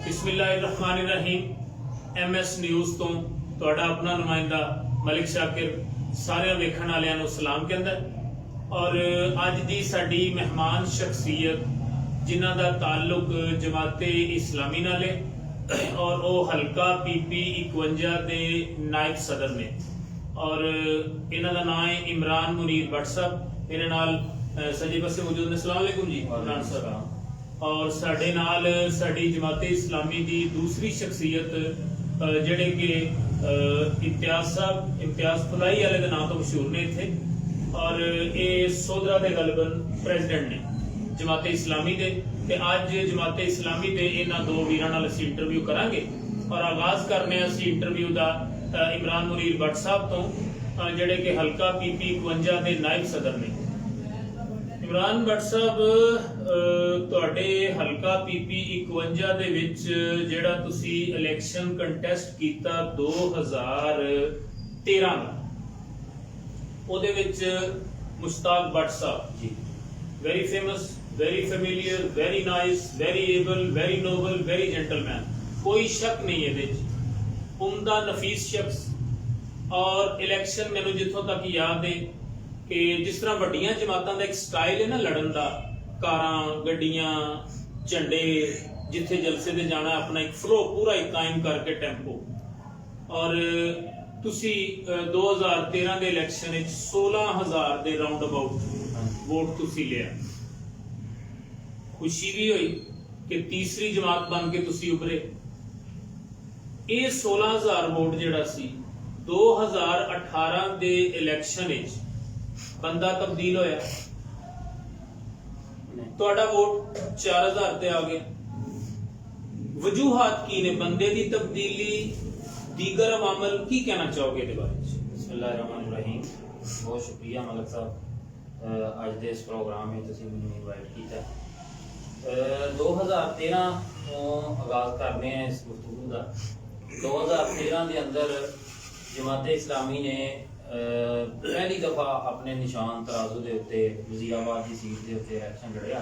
बिस्मिल्लाहिर्रहमानिर्रहीम। MS news तो तुहाडा अपना नुमाइंदा मलिक शाकिर सारे वेखण वालियां नूं सलाम कहंदा और अज दी साडी मेहमान शख्सियत जिन्हां दा ताल्लुक जमाते इस्लामी नाल है और वो हल्का PP 51 दे नायब सदर ने और इन्हां दा नाम है इमरान मुनीर भट्ट साहब। इन्हां नाल सजे पासे मौजूद ने। अस्सलाम वालेकुम जी। इमरान साहब और साडे नाल साडी जमाते इस्लामी दी दूसरी शख्सियत जिहड़े कि इम्तियाज फलाई वाले दे नाम तो मशहूर ने इत्थे और ये सोदरा दे गलबन प्रेजिडेंट ने जमाते इस्लामी दे। ते अज जमाते इस्लामी दे इन्हां दो वीरां नाल असीं इंटरव्यू करांगे और आगाज करने असीं इंटरव्यू दा इमरान मुनीर भट्ट साहब तो जिहड़े कि हल्का PP 51 दे नायब सदर ने। इमरान भट्ट साहब तुहाडे हल्का PP 51 दे विच जिहड़ा तुसी इलैक्शन कंटेस्ट कीता 2013 दा ओदे विच Mushtaq Bhatt Sahab ji very famous, very familiar, very nice, very able, very noble, very gentleman, कोई शक नहीं है। उम्दा नफीस शख्स और इलैक्शन मैनू जिथों तक याद है कि जिस तरह वड्डियां जमातां दा एक स्टाइल है ना लड़न दा, कारां गड्डियां झंडे जिथे जलसे ते जाना अपना एक फ्लो पूरा एक कायम करके टेंपो और तुसी 2013 दे इलैक्शन विच 16,000 दे राउंड अबाउट वोट तुसी लिया। खुशी भी हुई कि तीसरी जमात बन के तुसी उभरे। ये 16,000 वोट जिहड़ा सी 2018 दे इलैक्शन विच बंदा तब्दील होया, तुहाडा वोट 4,000 ते आ गया। वजूहात की ने बंदे दी तब्दीली, दीगर अवामल की कहना चाहोगे इहदे बारे च? बिस्मिल्लाहिर्रहमानिर्रहीम। बहुत शुक्रिया मलिक साहब अज दे इस प्रोग्राम में तुसीं मैनूं इनवाइट कीता। 2013 तो आगाज करने हैं इस गुफ्तगू का। 2013 के अंदर जमाते इस्लामी ने पहली दफा अपने निशान तराजू के उत्ते वजीराबाद की सीट के उत्ते इलैक्शन लड़िया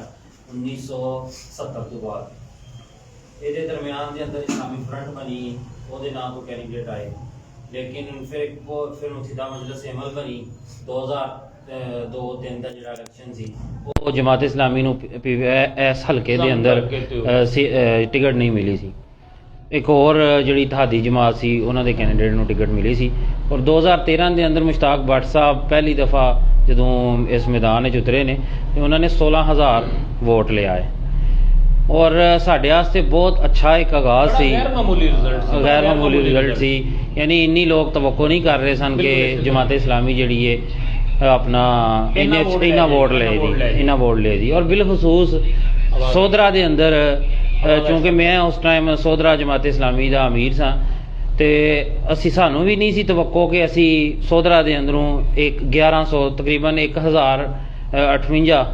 1970 तो बाद। ये दरम्यान के अंदर इस्लामी फ्रंट बनी, वो नाम को कैंडिडेट आए, लेकिन फिर मुत्हिदा मजलिस अमल बनी। 2002-03 का जो इलैक्शन सी वो जमात इस्लामी नूं इस हल्के के अंदर टिकट नहीं मिली सी। एक और जिहड़ी इत्तेहादी जमात सी उन्हां दे कैंडिडेट नूं टिकट मिली सी और 2013 के अंदर मुश्ताक भट्ट साहब पहली दफ़ा जदों इस मैदान में उतरे ने तो उन्होंने 16,000 वोट लिया है और साडे वास्ते बहुत अच्छा एक आगाज सी, गैर मामूली रिजल्ट सी। यानी इन्नी लोग तवक्को नहीं कर रहे सन कि जमात इस्लामी जिहड़ी है अपना इन्ना वोट ले दी और बिलखसूस सोदरा दे अंदर चूँकि मैं उस टाइम सोदरा जमात इस्लामी का अमीर सा ते असी सानू भी नहीं सी तवक्को कि असी सोदरा दे अंदरों एक 1100 तकरीबन 1058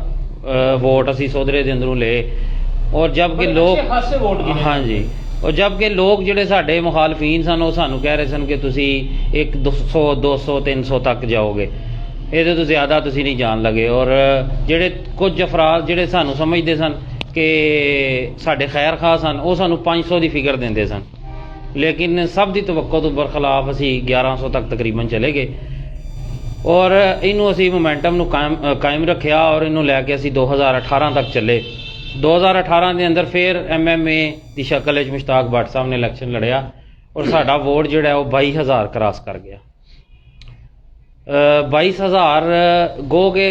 वोट असी सोदरे दे अंदरों ले और जबकि लोग हाँ जी और जबकि लोग जिहड़े साडे मुखालफीन सन वो सानू कह रहे सन कि तुसी एक 200 200 300 तक जाओगे, ये तो ज़्यादा तुसी नहीं जान लगे। और जिहड़े कुछ अफराद जिहड़े सानू समझते सन कि साडे खैर खा सन वो सानू 500 की फिगर देंदे सन, लेकिन सब की तवक्को तो बरखिलाफ असी 1100 तक तकरीबन चले गए और इनू असी मोमेंटम नू कायम रखिया और इनू लैके असी 2018 तक चले। 2018 के अंदर फिर MMA की शक्ल मुश्ताक भट्ट साहब ने इलैक्शन लड़िया और साडा वोट जिहड़ा वो 22,000 क्रॉस कर गया। 22,000 गो के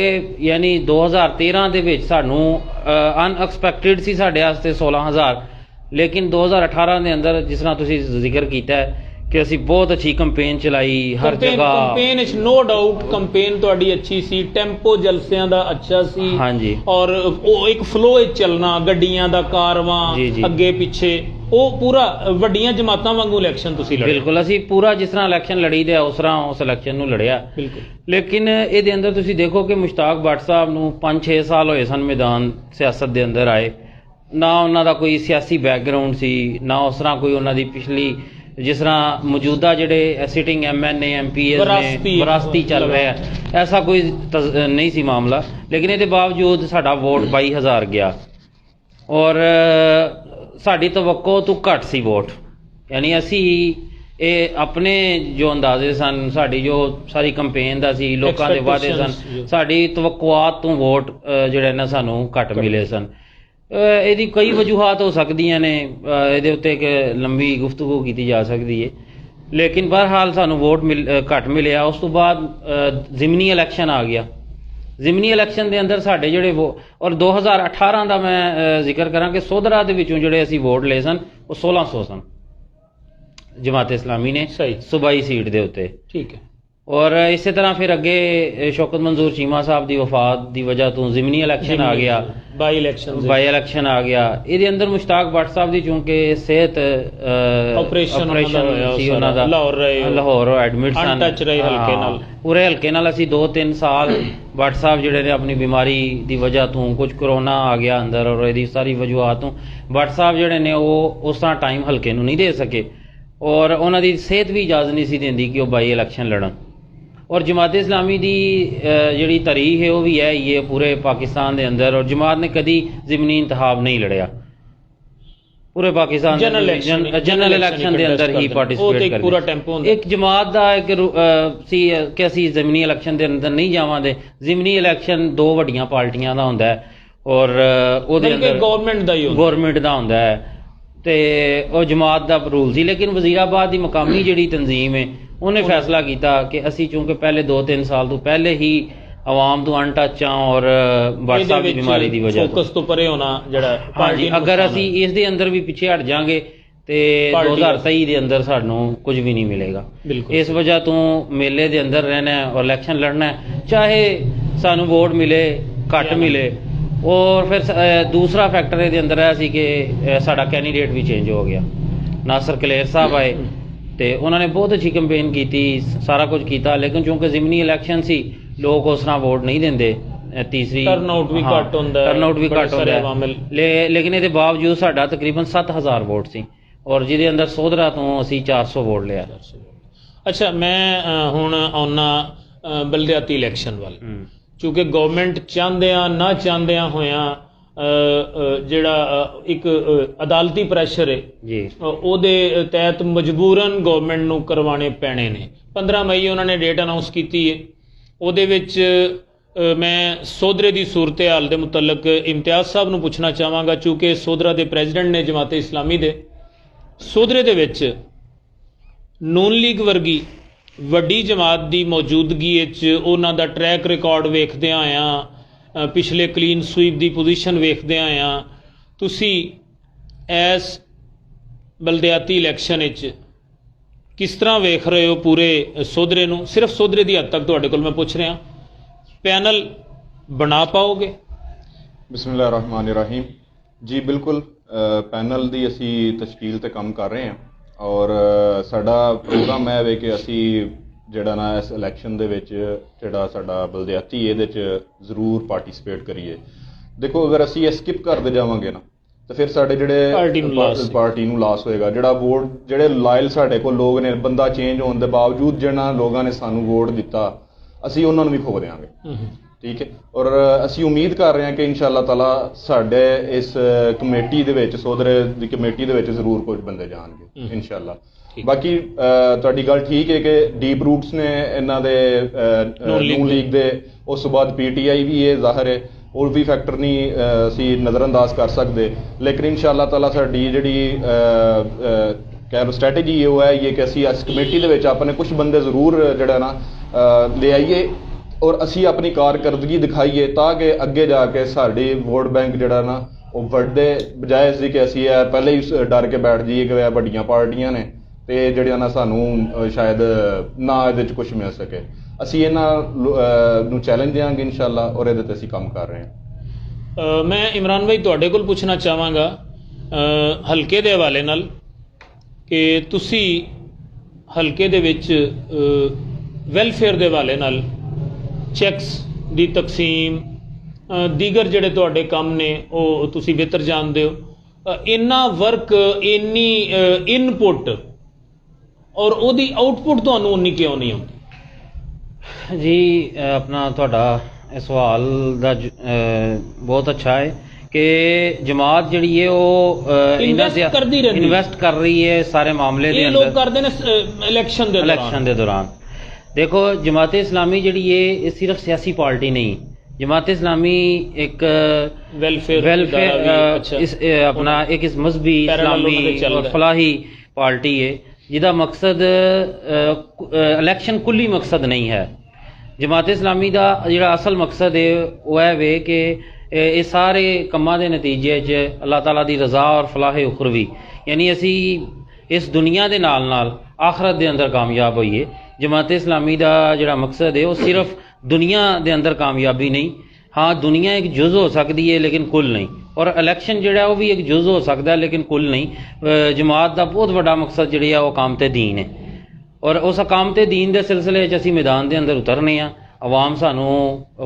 यानी 2013 ਦੇ ਵਿੱਚ ਸਾਨੂੰ ਅਨਐਕਸਪੈਕਟਿਡ ਸੀ ਸਾਡੇ ਵਾਸਤੇ 16,000, लेकिन 2018 ਦੇ ਅੰਦਰ ਜਿਸ ਤਰ੍ਹਾਂ ਤੁਸੀਂ ਜ਼ਿਕਰ ਕੀਤਾ ਹੈ कि ਅਸੀਂ बहुत अच्छी कंपेन चलाई हर जगह। Campaign is no doubt campaign ਤੁਹਾਡੀ अच्छी सी, ਟੈਂਪੋ ਜਲਸਿਆਂ ਦਾ अच्छा सी हाँ जी और ਉਹ ਇੱਕ ਫਲੋ ਵਿੱਚ ਚੱਲਣਾ ਗੱਡੀਆਂ ਦਾ ਕਾਰਵਾਂ ਅੱਗੇ ਪਿੱਛੇ ਉਹ ਪੂਰਾ ਵੱਡੀਆਂ ਜਮਾਤਾਂ ਵਾਂਗੂ ਇਲੈਕਸ਼ਨ ਤੁਸੀਂ ਲੜੇ। ਬਿਲਕੁਲ ਅਸੀਂ ਪੂਰਾ ਜਿਸ ਤਰ੍ਹਾਂ ਇਲੈਕਸ਼ਨ ਲੜੀ ਦੇ ਉਸ ਤਰ੍ਹਾਂ ਉਸ ਇਲੈਕਸ਼ਨ ਨੂੰ ਲੜਿਆ। ਬਿਲਕੁਲ ਲੇਕਿਨ ਇਹਦੇ ਅੰਦਰ ਤੁਸੀਂ ਦੇਖੋ ਕਿ ਮੁਸ਼ਤਾਕ ਭੱਟ ਸਾਹਿਬ ਨੂੰ 5-6 ਸਾਲ ਹੋਏ ਸਨ ਮੈਦਾਨ ਸਿਆਸਤ ਦੇ ਅੰਦਰ ਆਏ, ਨਾ ਉਹਨਾਂ ਦਾ ਕੋਈ ਸਿਆਸੀ ਬੈਕਗਰਾਉਂਡ ਸੀ, ਨਾ ਉਸ ਤਰ੍ਹਾਂ ਕੋਈ ਉਹਨਾਂ ਦੀ ਪਿਛਲੀ जिस तरह मौजूदा जिहड़े सिटिंग MNA MPs ने विरासती चल रहा है, ऐसा कोई नहीं सी मामला। लेकिन ये बावजूद साडा वोट 22,000 गया और ਸਾਡੀ ਤਵੱਕੋ ਤੋਂ ਘੱਟ ਸੀ ਵੋਟ, ਯਾਨੀ ਅਸੀਂ ਇਹ ਆਪਣੇ ਜੋ ਅੰਦਾਜ਼ੇ ਸਨ, ਸਾਡੀ ਜੋ ਸਾਰੀ ਕੰਪੇਨ ਦਾ ਸੀ, ਲੋਕਾਂ ਦੇ ਵਾਅਦੇ ਸਨ, ਸਾਡੀ ਤਵੱਕੁਆਤ ਤੋਂ ਵੋਟ ਜਿਹੜੇ ਨਾ ਸਾਨੂੰ ਘੱਟ ਮਿਲੇ ਸਨ। ਇਹਦੀ ਕਈ ਵਜੂਹਾਤ ਹੋ ਸਕਦੀਆਂ ਨੇ, ਇਹਦੇ ਉੱਤੇ ਇੱਕ ਲੰਬੀ ਗੁਫ਼ਤਗੂ ਕੀਤੀ ਜਾ ਸਕਦੀ ਹੈ, ਲੇਕਿਨ ਬਹਰਹਾਲ ਸਾਨੂੰ ਵੋਟ ਘੱਟ ਮਿਲਿਆ। ਉਸ ਤੋਂ ਬਾਅਦ ਜ਼ਿਮਨੀ ਇਲੈਕਸ਼ਨ ਆ ਗਿਆ। ਜ਼ਿਮਨੀ ਇਲੈਕਸ਼ਨ ਦੇ ਅੰਦਰ ਸਾਡੇ ਜਿਹੜੇ ਔਰ 2018 ਦਾ ਮੈਂ ਜ਼ਿਕਰ ਕਰਾਂ ਕਿ ਸੋਧਰਾ ਦੇ ਵਿੱਚੋਂ ਜਿਹੜੇ ਅਸੀਂ ਵੋਟ ਲਏ ਸਨ ਉਹ 1600 ਸਨ ਜਮਾਤ ਇਸਲਾਮੀ ਨੇ ਸੂਬਾਈ ਸੀਟ ਦੇ ਉੱਤੇ। ਠੀਕ ਹੈ। ਔਰ ਇਸੇ ਤਰ੍ਹਾਂ ਫਿਰ ਅੱਗੇ ਸ਼ੌਕਤ ਮੰਜ਼ੂਰ ਚੀਮਾ ਸਾਹਿਬ ਦੀ ਵਫਾਤ ਦੀ ਵਜ੍ਹਾ ਤੋਂ ਜ਼ਿਮਨੀ ਇਲੈਕਸ਼ਨ ਆ ਗਿਆ, ਬਾਈ ਇਲੈਕਸ਼ਨ ਆ ਗਿਆ। ਇਹਦੇ ਅੰਦਰ ਮੁਸ਼ਤਾਕ ਭੱਟ ਸਾਹਿਬ ਦੀ ਚੂੰਕਿ ਸਿਹਤ ਆਪਰੇਸ਼ਨ ਸੀ ਉਹਨਾਂ ਦਾ, ਲਾਹੌਰ ਐਡਮਿਟ ਸਨ, ਪੂਰੇ ਹਲਕੇ ਨਾਲ ਅਸੀਂ 2-3 ਸਾਲ ਭੱਟ ਸਾਹਿਬ ਜਿਹੜੇ ਨੇ ਆਪਣੀ ਬਿਮਾਰੀ ਦੀ ਵਜ੍ਹਾ ਤੋਂ, ਕੁਝ ਕਰੋਨਾ ਆ ਗਿਆ ਅੰਦਰ ਔਰ ਇਹਦੀ ਸਾਰੀ ਵਜੂਹਾਤ ਤੋਂ ਭੱਟ ਸਾਹਿਬ ਜਿਹੜੇ ਨੇ ਉਹ ਉਸ ਤਰ੍ਹਾਂ ਟਾਈਮ ਹਲਕੇ ਨੂੰ ਨਹੀਂ ਦੇ ਸਕੇ ਔਰ ਉਹਨਾਂ ਦੀ ਸਿਹਤ ਵੀ ਇਜਾਜ਼ਤ ਨਹੀਂ ਸੀ ਦਿੰਦੀ ਕਿ ਉਹ ਬਾਈ ਇਲੈਕਸ਼ਨ ਲੜਨ। ਔਰ ਜਮਾਤ ਇਸਲਾਮੀ ਦੀ ਜਿਹੜੀ ਤਾਰੀਖ ਹੈ ਉਹ ਵੀ ਹੈ ਹੀ ਹੈ ਪੂਰੇ ਪਾਕਿस्तान ਦੇ ਅੰਦਰ, ਔਰ ਜਮਾਤ ਨੇ ਕਦੀ ਜ਼ਿਮਨੀ ਇੰਤਖਾਬ ਨਹੀਂ ਲੜਿਆ ਪੂਰੇ ਪਾਕਿस्तान ਜਨਰਲ ਇਲੈਕਸ਼ਨ ਦੇ ਅੰਦਰ ਹੀ ਪਾਰਟਿਸਿਪੇਟ ਕਰਦੇ। ਇੱਕ ਜਮਾਤ ਦਾ ਇੱਕ ਸੀ ਕਿ ਅਸੀਂ ਜ਼ਿਮਨੀ ਇਲੈਕਸ਼ਨ ਦੇ ਅੰਦਰ ਨਹੀਂ ਜਾਵਾਂਗੇ। ਜ਼ਿਮਨੀ ਇਲੈਕਸ਼ਨ ਦੋ ਵੱਡੀਆਂ ਪਾਰਟੀਆਂ ਦਾ ਹੁੰਦਾ ਹੈ ਔਰ ਉਹਦੇ ਅੰਦਰ ਗੌਰਮੈਂਟ ਦਾ ਹੁੰਦਾ ਹੈ ਤੇ ਉਹ ਜਮਾਤ ਦਾ ਰੂਲ ਸੀ। ਲੇਕਿਨ ਵਜ਼ੀਰਾਬਾਦ ਦੀ ਮਕਾਮੀ ਜਿਹੜੀ ਤਨਜ਼ੀਮ ਹੈ ਉਹਨੇ ਫੈਸਲਾ ਕੀਤਾ ਕਿ ਅਸੀਂ ਚੂੰਕਿ ਪਹਿਲੇ 2-3 ਸਾਲ ਤੋਂ ਪਹਿਲੇ ਹੀ ਆਵਾਮ ਤੋਂ ਅਨਟੱਚ ਹਾਂ ਔਰ ਭੱਟ ਸਾਹਿਬ ਦੀ ਬਿਮਾਰੀ ਦੀ ਵਜ੍ਹਾ ਫੋਕਸ ਤੋਂ ਪਰੇ ਹੋਣਾ ਜਿਹੜਾ ਹਾਂਜੀ, ਅਗਰ ਅਸੀਂ ਇਸ ਦੇ ਅੰਦਰ ਵੀ ਪਿੱਛੇ ਹਟ ਜਾਾਂਗੇ ਤੇ 2023 ਦੇ ਅੰਦਰ ਸਾਨੂੰ ਕੁਝ ਵੀ ਨਹੀਂ ਮਿਲੇਗਾ। ਇਸ ਵਜ੍ਹਾ ਤੋਂ ਮੇਲੇ ਦੇ ਅੰਦਰ ਰਹਿਣਾ ਔਰ ਇਲੈਕਸ਼ਨ ਲੜਨਾ, ਚਾਹੇ ਸਾਨੂੰ ਵੋਟ ਮਿਲੇ ਘੱਟ ਮਿਲੇ। ਔਰ ਫਿਰ ਦੂਸਰਾ ਫੈਕਟਰ ਇਹਦੇ ਅੰਦਰ ਇਹ ਸੀ ਕਿ ਸਾਡਾ ਕੈਂਡੀਡੇਟ ਵੀ ਚੇਂਜ ਹੋ ਗਿਆ। ਨਾਸਰ ਕਲੇਰ ਸਾਹਿਬ ਆਏ ਤੇ ਉਹਨਾਂ ਨੇ ਬਹੁਤ ਅੱਛੀ ਕੰਪੇਨ ਕੀਤੀ, ਸਾਰਾ ਕੁਝ ਕੀਤਾ, ਲੇਕਿਨ ਚੂੰਕਿ ਜ਼ਿਮਨੀ ਇਲੈਕਸ਼ਨ ਸੀ ਲੋਕ ਉਸ ਤਰ੍ਹਾਂ ਵੋਟ ਨਹੀਂ ਦਿੰਦੇ। ਤੀਸਰੀ ਟਰਨਆਊਟ ਵੀ ਘੱਟ ਹੁੰਦਾ ਹੈ, ਲੇਕਿਨ ਇਹਦੇ ਬਾਵਜੂਦ ਸਾਡਾ ਤਕਰੀਬਨ 7000 ਵੋਟ ਸੀ ਔਰ ਜਿਹਦੇ ਅੰਦਰ ਸੋਧਰਾ ਤੋਂ ਅਸੀਂ 400 ਵੋਟ ਲਿਆ। ਅੱਛਾ, ਮੈਂ ਹੁਣ ਆਉਣਾ ਬਲਦਿਆਤੀ ਇਲੈਕਸ਼ਨ ਵੱਲ। ਕਿਉਂਕਿ ਗਵਰਨਮੈਂਟ ਚਾਹੁੰਦਿਆਂ ਨਾ ਚਾਹੁੰਦਿਆਂ ਹੋਇਆਂ ਜਿਹੜਾ ਇੱਕ ਅਦਾਲਤੀ ਪ੍ਰੈਸ਼ਰ ਹੈ ਜੀ ਉਹਦੇ ਤਹਿਤ ਮਜਬੂਰਨ ਗਵਰਨਮੈਂਟ ਨੂੰ ਕਰਵਾਉਣੇ ਪੈਣੇ ਨੇ। 15 ਮਈ ਉਹਨਾਂ ਨੇ ਡੇਟ ਅਨਾਉਂਸ ਕੀਤੀ ਹੈ। ਉਹਦੇ ਵਿੱਚ ਮੈਂ ਸੋਧਰੇ ਦੀ ਸੂਰਤ ਹਾਲ ਦੇ ਮੁਤਲਕ ਇਮਤਿਆਜ਼ ਸਾਹਿਬ ਨੂੰ ਪੁੱਛਣਾ ਚਾਹਾਂਗਾ, ਚੂँकि ਸੋਧਰਾ ਦੇ ਪ੍ਰੈਜ਼ੀਡੈਂਟ ਨੇ ਜਮਾਤ ਇਸਲਾਮੀ ਦੇ। ਸੋਧਰੇ ਦੇ ਵਿੱਚ ਨੂਨ ਲੀਗ ਵਰਗੀ ਵੱਡੀ ਜਮਾਤ ਦੀ ਮੌਜੂਦਗੀ ਵਿੱਚ ਉਹਨਾਂ ਦਾ ਟਰੈਕ ਰਿਕਾਰਡ ਵੇਖਦਿਆਂ ਆਇਆਂ, ਪਿਛਲੇ ਕਲੀਨ ਸਵੀਪ ਦੀ ਪੋਜੀਸ਼ਨ ਵੇਖਦਿਆਂ ਆਇਆਂ, ਤੁਸੀਂ ਇਸ ਬਲਦਿਆਤੀ ਇਲੈਕਸ਼ਨ ਵਿੱਚ ਕਿਸ ਤਰ੍ਹਾਂ ਵੇਖ ਰਹੇ ਹੋ ਪੂਰੇ ਸੋਧਰੇ ਨੂੰ? ਸਿਰਫ ਸੋਧਰੇ ਦੀ ਹੱਦ ਤੱਕ ਤੁਹਾਡੇ ਕੋਲ ਮੈਂ ਪੁੱਛ ਰਿਹਾ, ਪੈਨਲ ਬਣਾ ਪਾਓਗੇ? ਬਿਸਮਿਲ੍ਲਾਹਿਰ ਰਹਿਮਾਨਿਰ ਰਹੀਮ ਜੀ, ਬਿਲਕੁਲ ਪੈਨਲ ਦੀ ਅਸੀਂ ਤਸ਼ਕੀਲ ਤੇ ਕੰਮ ਕਰ ਰਹੇ ਹਾਂ ਔਰ ਸਾਡਾ ਪ੍ਰੋਗਰਾਮ ਹੈ ਵੇ ਕਿ ਅਸੀਂ ਜਿਹੜਾ ਨਾ ਇਸ ਇਲੈਕਸ਼ਨ ਦੇ ਵਿੱਚ ਜਿਹੜਾ ਸਾਡਾ ਬਲਦਿਆਤੀ ਇਹਦੇ 'ਚ ਜ਼ਰੂਰ ਪਾਰਟੀਸਪੇਟ ਕਰੀਏ। ਦੇਖੋ, ਅਗਰ ਅਸੀਂ ਇਹ ਸਕਿਪ ਕਰਦੇ ਜਾਵਾਂਗੇ ਨਾ ਤਾਂ ਫਿਰ ਸਾਡੇ ਜਿਹੜੇ ਪਾਰਟੀ ਨੂੰ ਲਾਸ ਹੋਏਗਾ। ਜਿਹੜਾ ਵੋਟ, ਜਿਹੜੇ ਲਾਇਲ ਸਾਡੇ ਕੋਲ ਲੋਕ ਨੇ, ਬੰਦਾ ਚੇਂਜ ਹੋਣ ਦੇ ਬਾਵਜੂਦ ਜਿਹਨਾਂ ਲੋਕਾਂ ਨੇ ਸਾਨੂੰ ਵੋਟ ਦਿੱਤਾ, ਅਸੀਂ ਉਹਨਾਂ ਨੂੰ ਵੀ ਖੋ ਦਿਆਂਗੇ। ਠੀਕ ਹੈ, ਔਰ ਅਸੀਂ ਉਮੀਦ ਕਰ ਰਹੇ ਹਾਂ ਕਿ ਇਨਸ਼ਾ-ਅੱਲਾਹ ਤਾਲਾ ਸਾਡੇ ਇਸ ਕਮੇਟੀ ਦੇ ਵਿੱਚ, ਸੋਧਰੇ ਦੀ ਕਮੇਟੀ ਦੇ ਵਿੱਚ ਜ਼ਰੂਰ ਕੁਝ ਬੰਦੇ ਜਾਣਗੇ ਇਨਸ਼ਾ-ਅੱਲਾਹ। ਬਾਕੀ ਤੁਹਾਡੀ ਗੱਲ ਠੀਕ ਹੈ ਕਿ ਡੀਪ ਰੂਟਸ ਨੇ ਇਹਨਾਂ ਦੇ ਨੂਨ ਲੀਗ ਦੇ, ਉਸ ਤੋਂ ਬਾਅਦ PTI ਵੀ ਇਹ ਜ਼ਾਹਰ ਹੈ, ਹੋਰ ਵੀ ਫੈਕਟਰ ਨਹੀਂ ਅਸੀਂ ਨਜ਼ਰਅੰਦਾਜ਼ ਕਰ ਸਕਦੇ। ਲੇਕਿਨ ਇਨਸ਼ਾ-ਅੱਲਾਹ ਤਾਲਾ ਸਾਡੀ ਜਿਹੜੀ ਸਟ੍ਰੈਟਜੀ ਉਹ ਹੈ ਇਹ ਕਿ ਅਸੀਂ ਇਸ ਕਮੇਟੀ ਦੇ ਵਿੱਚ ਆਪਣੇ ਕੁਝ ਬੰਦੇ ਜ਼ਰੂਰ ਜਿਹੜਾ ਨਾ ਲੈ ਆਈਏ ਔਰ ਅਸੀਂ ਆਪਣੀ ਕਾਰਕਰਦਗੀ ਦਿਖਾਈਏ ਤਾਂ ਕਿ ਅੱਗੇ ਜਾ ਕੇ ਸਾਡੀ ਵੋਟ ਬੈਂਕ ਜਿਹੜਾ ਨਾ ਉਹ ਵੱਡੇ ਬਜਾਏ ਸੀ ਕਿ ਅਸੀਂ ਇਹ ਪਹਿਲੇ ਹੀ ਡਰ ਕੇ ਬੈਠ ਜਾਈਏ ਕਿ ਇਹ ਵੱਡੀਆਂ ਪਾਰਟੀਆਂ ਨੇ ਤੇ ਜਿਹੜਿਆਂ ਨਾਲ ਸਾਨੂੰ ਸ਼ਾਇਦ ਨਾ ਇਹਦੇ 'ਚ ਕੁਝ ਮਿਲ ਸਕੇ। ਅਸੀਂ ਇਹਨਾਂ ਨੂੰ ਚੈਲੰਜ ਦਿਆਂਗੇ ਇਨਸ਼ਾ-ਅੱਲਾਹ ਔਰ ਇਹਦੇ 'ਤੇ ਅਸੀਂ ਕੰਮ ਕਰ ਰਹੇ ਹਾਂ। ਮੈਂ ਇਮਰਾਨ ਭਾਈ ਤੁਹਾਡੇ ਕੋਲ ਪੁੱਛਣਾ ਚਾਹਾਂਗਾ ਹਲਕੇ ਦੇ ਹਵਾਲੇ ਨਾਲ ਕਿ ਤੁਸੀਂ ਹਲਕੇ ਦੇ ਵਿੱਚ ਵੈਲਫੇਅਰ ਦੇ ਹਵਾਲੇ ਨਾਲ ਚੈਕਸ ਦੀ ਤਕਸੀਮ, ਦੀਗਰ ਜਿਹੜੇ ਤੁਹਾਡੇ ਕੰਮ ਨੇ ਉਹ ਤੁਸੀਂ ਬਿਹਤਰ ਜਾਣਦੇ ਹੋ। ਇੰਨਾ ਵਰਕ, ਇੰਨੀ ਇਨਪੁਟ ਔਰ ਉਹਦੀ ਆਊਟਪੁੱਟ ਤੁਹਾਨੂੰ ਉਨੀ ਕਿਉਂ ਨਹੀਂ ਆਉਂਦੀ? ਜੀ ਆਪਣਾ ਤੁਹਾਡਾ ਇਹ ਸਵਾਲ ਦਾ ਬਹੁਤ ਅੱਛਾ ਹੈ कि जमात ਜਿਹੜੀ ਹੈ ਉਹ Invest ਕਰਦੀ ਰਹਿੰਦੀ, ਇਨਵੈਸਟ ਕਰ ਰਹੀ ਹੈ ਸਾਰੇ ਮਾਮਲੇ ਦੇ ਇਹ ਅੰਦਰ ਲੋਕ ਕਰਦੇ ਨੇ ਇਲੈਕਸ਼ਨ ਦੇ ਦੌਰਾਨ। देखो जमात इस्लामी जी ये सिर्फ सियासी पार्टी नहीं, जमात इस्लामी एक वेलफेयर अपना एक इस मजहबी इस्लामी और फलाही पार्टी है जिदा मकसद इलेक्शन कुल्ली मकसद नहीं है। जमात इस्लामी का जिहड़ा असल मकसद है वह है वे कि ये सारे कम्मां दे नतीजे च अल्लाह ताला दी रज़ा और फलाह उखरवी यानी असी इस दुनिया दे नाल नाल आखरत दे अंदर कामयाब होइए। जमात इस्लामी का जिहड़ा मकसद है वो सिर्फ दुनिया दे अंदर कामयाबी नहीं, हाँ दुनिया एक जुज़ हो सकती है लेकिन कुल नहीं, और इलैक्शन जिहड़ा वो भी एक जुज़ हो सकता है लेकिन कुल नहीं। जमात का बहुत बड़ा मकसद जिहड़ी है वो अकामते दीन है, और उस अकामते दीन के सिलसिले असी मैदान के अंदर उतरने आ। अवाम सानू